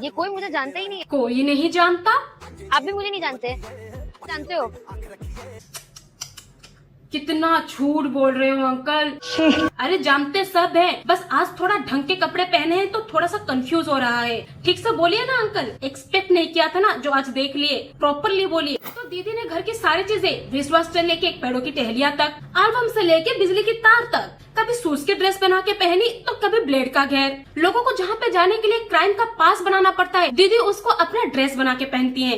ये कोई मुझे जानता ही नहीं है। कोई नहीं जानता? आप भी मुझे नहीं जानते। जानते हो? कितना झूठ बोल रहे हो अंकल। अरे जानते सब हैं, बस आज थोड़ा ढंग के कपड़े पहने हैं तो थोड़ा सा कंफ्यूज हो रहा है। ठीक से बोलिए ना अंकल, एक्सपेक्ट नहीं किया था ना जो आज देख लिए, प्रॉपरली बोलिए। तो दीदी ने घर की सारी चीजें, फेसवॉश से लेके पेड़ों की टहलियां तक, एल्बम से लेके बिजली की तार तक, कभी सूट्स की ड्रेस बना के पहनी तो कभी ब्लेड का घेर। लोगों को जहाँ पे जाने के लिए क्राइम का पास बनाना पड़ता है, दीदी उसको अपना ड्रेस बना के पहनती है।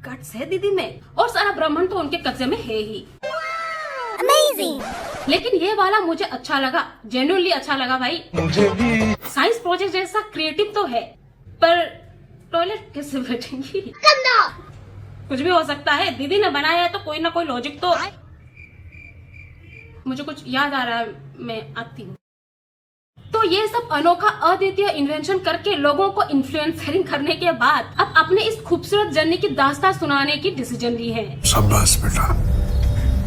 गट्स है दीदी में, और सारा ब्रह्मांड तो उनके कब्जे में है ही। अमेजिंग। लेकिन ये वाला मुझे अच्छा लगा, जेन्युइनली अच्छा लगा भाई। मुझे भी। साइंस प्रोजेक्ट जैसा क्रिएटिव तो है, पर टॉयलेट कैसे बैठेंगी? गंदा। कुछ भी हो सकता है, दीदी ने बनाया है तो कोई ना कोई लॉजिक तो। मुझे कुछ याद आ रहा है, मैं आती हूँ। तो ये सब अनोखा अद्वितीय इन्वेंशन करके लोगों को इन्फ्लुएंसरिंग करने के बाद अब अपने इस खूबसूरत जर्नी की दास्तान सुनाने की डिसीजन ली है। शाबाश बेटा,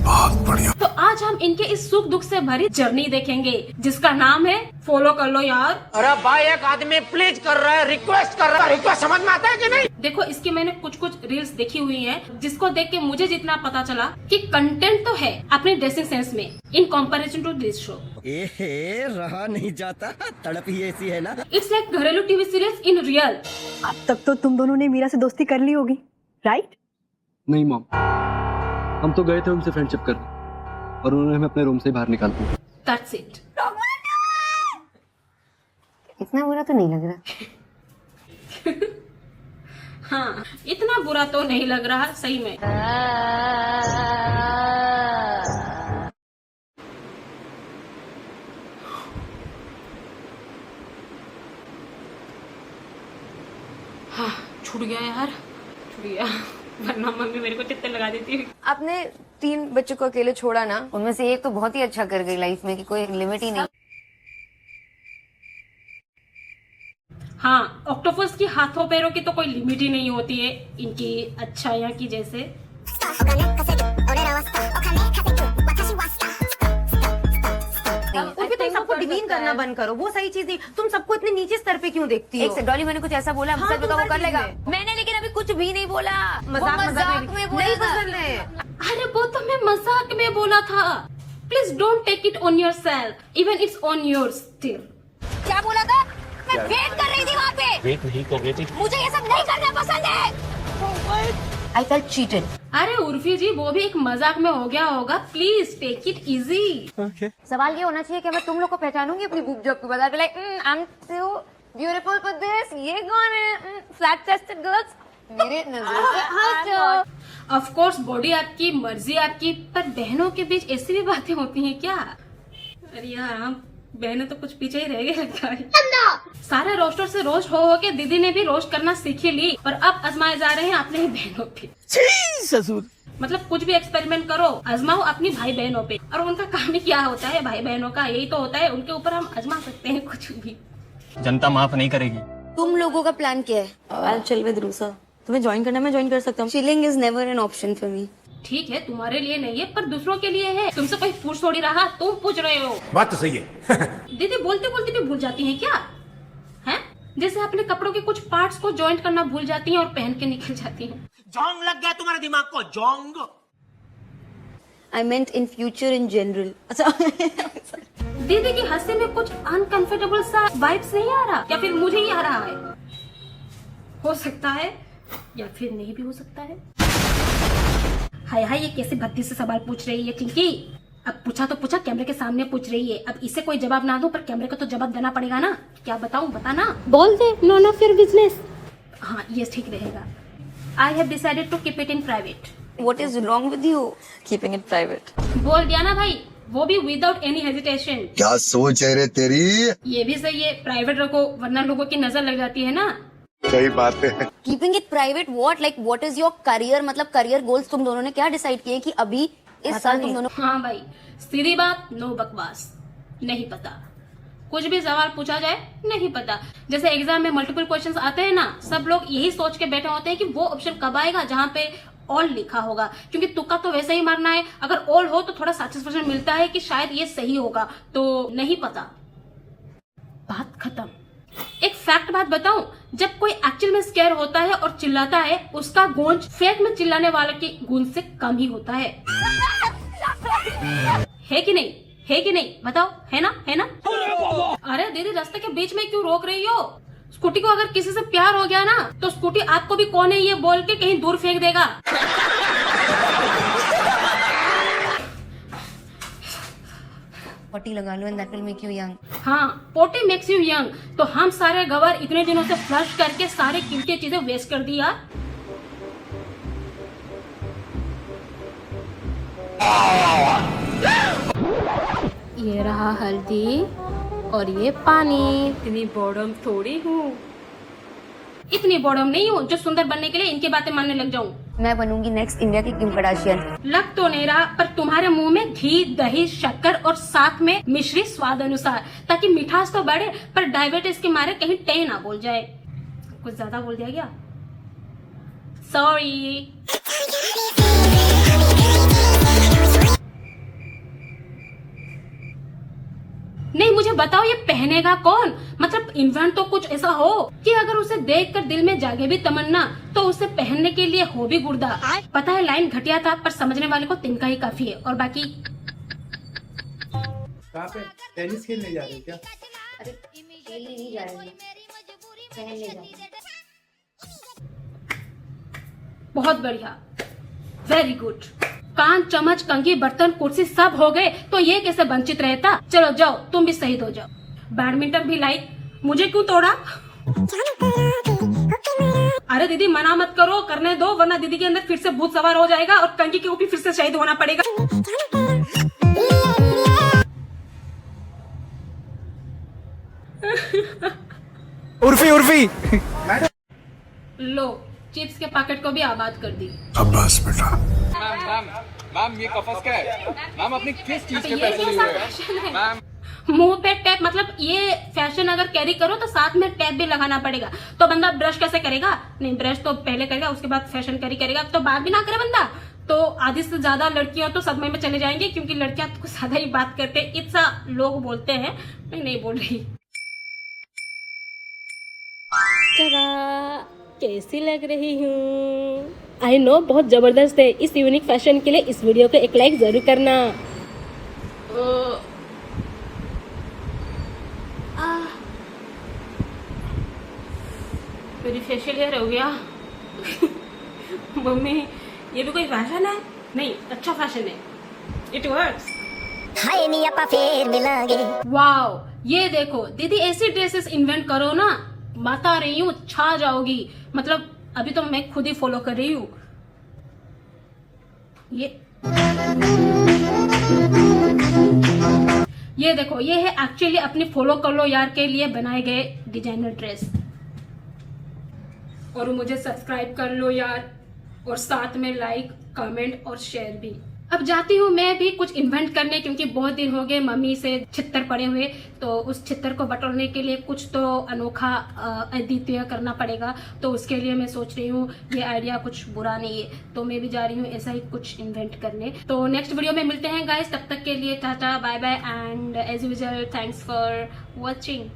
बहुत बढ़िया। तो आज हम इनके इस सुख दुख से भरी जर्नी देखेंगे, जिसका नाम है, फॉलो कर लो यार। अरे भाई एक आदमी प्लीज कर रहा है, रिक्वेस्ट कर रहा है, रिक्वेस्ट समझ में आता है कि नहीं? देखो इसकी मैंने कुछ रील्स देखी हुई हैं, जिसको देख के मुझे जितना पता चला कि कंटेंट तो है अपने ड्रेसिंग सेंस में, in comparison to this show. रहा नहीं जाता, तड़प ही ऐसी है ना। इट्स लाइक घरेलू टीवी सीरीज इन रियल। अब तक तो तुम दोनों ने मीरा से दोस्ती कर ली होगी, राइट? नहीं मॉम, हम तो गए थे उनसे फ्रेंडशिप करने और उन्होंने हमें अपने रूम से बाहर निकाल दिया। That's it. इतना बुरा तो नहीं लग रहा। हाँ, इतना बुरा तो नहीं लग रहा सही में। हाँ, छूट गया यार, छूट गया, वरना मम्मी मेरे को चित्ते लगा देती। आपने 3 बच्चों को अकेले छोड़ा ना, उनमें से एक तो बहुत ही अच्छा कर गई लाइफ में कि कोई लिमिट ही नहीं। हाँ, ऑक्टोपस की हाथों पैरों की तो कोई लिमिट ही नहीं होती है, इनकी अच्छाइयाँ की जैसे। तुम सबको डिमीन करना बंद करो, वो सही चीज नहीं। तुम सबको इतने नीचे स्तर पे क्यों देखती हो? एक से डॉली मैंने कुछ ऐसा बोला, हाँ, सच बताओ वो कर लेगा। में। मैंने लेकिन अभी कुछ भी नहीं बोला, मजाक में बोला नहीं था। पसंद है। अरे वो तो मैं मजाक में बोला था। Please don't take it on yourself, even it's on your still. क्या बोला था? मैं वेट कर रही थी वहाँ पे। वेट नहीं कर रही थी। मुझे ये सब नहीं करना पसंद है। I felt cheated. अरे उर्फी जी, वो भी एक मजाक में हो गया होगा, प्लीज टेक इट इजी। सवाल ये होना चाहिए कि मैं तुम लोग को पहचानूंगी अपनी बूब जॉब के बाद। I like I am so beautiful for this. ये कौन है? फ्लैट चेस्टेड गर्ल्स मेरे नजर से हटो। ऑफ कोर्स बॉडी आपकी, मर्जी आपकी, पर बहनों के बीच ऐसी भी बातें होती हैं क्या? अरे यार, हम बहनें तो कुछ पीछे ही रह गए लगता है। सारे रोस्टर से रोस्ट हो के दीदी ने भी रोस्ट करना सीख ही ली, और अब आजमाए जा रहे हैं अपने ही बहनों पे। ससुर, मतलब कुछ भी एक्सपेरिमेंट करो, आजमाओ अपनी भाई बहनों पे। और उनका काम ही क्या होता है, भाई बहनों का यही तो होता है, उनके ऊपर हम आजमा सकते हैं कुछ भी। जनता माफ नहीं करेगी। तुम लोगों का प्लान क्या है? I'll chill with RUSA. तुम्हें ज्वाइन करना, मैं ज्वाइन कर सकता हूँ। Chilling is never an option for me. ठीक है, तुम्हारे लिए नहीं है, पर दूसरों के लिए है। तुमसे कोई पूछ थोड़ी रहा, तुम पूछ रहे हो। बात तो सही है। दीदी बोलते बोलते भी भूल जाती हैं क्या? हैं? जैसे अपने कपड़ों के कुछ पार्ट्स को जॉइंट करना भूल जाती हैं और पहन के निकल जाती हैं। जोंग लग गया तुम्हारे दिमाग को, Jong. I meant in future in general. अच्छा दीदी की हंसी में कुछ अनकंफर्टेबल सा वाइब्स नहीं आ रहा, या फिर मुझे ही आ रहा है? हो सकता है, या फिर नहीं भी हो सकता है। हाय हाय, ये कैसे भद्दी से सवाल पूछ रही है चिंकी। अब पूछा तो पूछा, कैमरे के सामने पूछ रही है। अब इसे कोई जवाब ना दूं, पर कैमरे को तो जवाब देना पड़ेगा ना। क्या बताऊं, बताना। बोल दे, नॉन ऑफ योर बिजनेस। हाँ, ये ठीक रहेगा। I have decided to keep it in private. What is wrong with you? Keeping it private. बोल दिया ना भाई, वो भी विदाउट एनी हेजिटेशन। क्या सोच है रे तेरी? ये भी सही है, प्राइवेट रखो, वरना लोगों की नजर लग जाती है ना। सही बात है। Keeping it private what? Like what is your career? मतलब करियर गोल्स तुम दोनों ने क्या डिसाइड किए कि अभी इस साल तुम दोनों? हाँ भाई, सीधी बात, नो बकवास। नहीं पता, कुछ भी सवाल पूछा जाए नहीं पता। जैसे एग्जाम में मल्टीपल क्वेश्चंस आते हैं ना, सब लोग यही सोच के बैठे होते हैं कि वो ऑप्शन कब आएगा जहाँ पे ऑल लिखा होगा, क्योंकि तुक्का तो वैसे ही मारना है। अगर ऑल हो तो थोड़ा सैटिस्फैक्शन मिलता है कि शायद ये सही होगा, तो नहीं पता, बात खत्म। एक फैक्ट बात बताऊं, जब कोई एक्चुअल में स्केयर होता है और चिल्लाता है, उसका गूंज फेक में चिल्लाने वाले की गूंज से कम ही होता है कि नहीं? है कि नहीं? बताओ, है ना? है ना? अरे दीदी, रास्ते के बीच में क्यों रोक रही हो? स्कूटी को अगर किसी से प्यार हो गया ना, तो स्कूटी आपको भी कौन है ये बोल के कहीं दूर फेंक देगा। पट्टी लगा लो, and that will make you young. हाँ, पोटी मेक्स यू यंग। तो हम सारे गवर इतने दिनों से फ्लश करके सारे कीमती चीजें वेस्ट कर दी यार। ये रहा हल्दी और ये पानी। इतनी बॉडम थोड़ी हूँ, इतनी बॉडम नहीं हूँ जो सुंदर बनने के लिए इनकी बातें मानने लग जाऊँ। मैं बनूंगी नेक्स्ट इंडिया की किम कार्दाशियन। लग तो नहीं रहा, पर तुम्हारे मुंह में घी, दही, शक्कर और साथ में मिश्री स्वाद अनुसार, ताकि मिठास तो बढ़े पर डायबिटीज के मारे कहीं टे ना बोल जाए। कुछ ज्यादा बोल दिया क्या? सॉरी। नहीं, मुझे बताओ ये पहनेगा कौन? मतलब इन्वेंट तो कुछ ऐसा हो कि अगर उसे देखकर दिल में जागे भी तमन्ना, तो उसे पहनने के लिए हो भी गुर्दा। पता है लाइन घटिया था, पर समझने वाले को तिनका ही काफी है। और बाकी कहाँ पे टेनिस खेलने जा रहे हो क्या? अरे खेलने नहीं जा रही, पहनने जा रही। बहुत बढ़िया, वेरी गुड। कान, चम्मच, कंघी, बर्तन, कुर्सी सब हो गए, तो ये कैसे वंचित रहता। चलो जाओ, तुम भी शहीद हो जाओ। बैडमिंटन भी लाइक, मुझे क्यों तोड़ा? अरे दीदी, मना मत करो, करने दो, वरना दीदी के अंदर फिर से भूत सवार हो जाएगा और कंघी के ऊपर फिर से शहीद होना पड़ेगा। उर्फी उर्फी। लो, चिप्स के पैकेट को भी आबाद कर दी। शाबाश बेटा। मैम ये कफस क्या है? मैम अपनी किस चीज के ये पैसे लिए कैसा हुए फैशन हैं? है? मैम मुंह पे टैप, मतलब ये फैशन अगर कैरी करो तो साथ में टैप भी लगाना पड़ेगा। तो बंदा ब्रश कैसे करेगा? नहीं, ब्रश तो पहले करेगा, उसके बाद फैशन कैरी करेगा। तो बात भी ना करे बंदा, तो आधी से ज्यादा लड़कियां तो सदमे में चले जाएंगे, क्योंकि लड़कियां तो कुछ ज्यादा ही बात करते हैं, इतना लोग बोलते हैं। मैं नहीं बोल रही। कैसी लग रही हूँ? आई नो, बहुत जबरदस्त है। इस यूनिक फैशन के लिए इस वीडियो को एक लाइक जरूर करना। मेरी फेशियल हेयर हो गया। मम्मी, ये भी कोई फैशन है? नहीं, अच्छा फैशन है, इट वर्क्स। वाओ, ये देखो दीदी, ऐसी ड्रेसेस इन्वेंट करो ना, बता रही हूँ छा जाओगी। मतलब अभी तो मैं खुद ही फॉलो कर रही हूँ। ये देखो, ये है एक्चुअली अपनी फॉलो कर लो यार के लिए बनाए गए डिजाइनर ड्रेस। और मुझे सब्सक्राइब कर लो यार, और साथ में लाइक, कमेंट और शेयर भी। अब जाती हूँ मैं भी कुछ इन्वेंट करने, क्योंकि बहुत दिन हो गए मम्मी से छित्तर पड़े हुए। तो उस छित्तर को बटोरने के लिए कुछ तो अनोखा अद्वितीय करना पड़ेगा। तो उसके लिए मैं सोच रही हूँ, ये आइडिया कुछ बुरा नहीं है, तो मैं भी जा रही हूँ ऐसा ही कुछ इन्वेंट करने। तो नेक्स्ट वीडियो में मिलते हैं गाइस, तब तक के लिए tata bye bye, and as usual thanks for watching.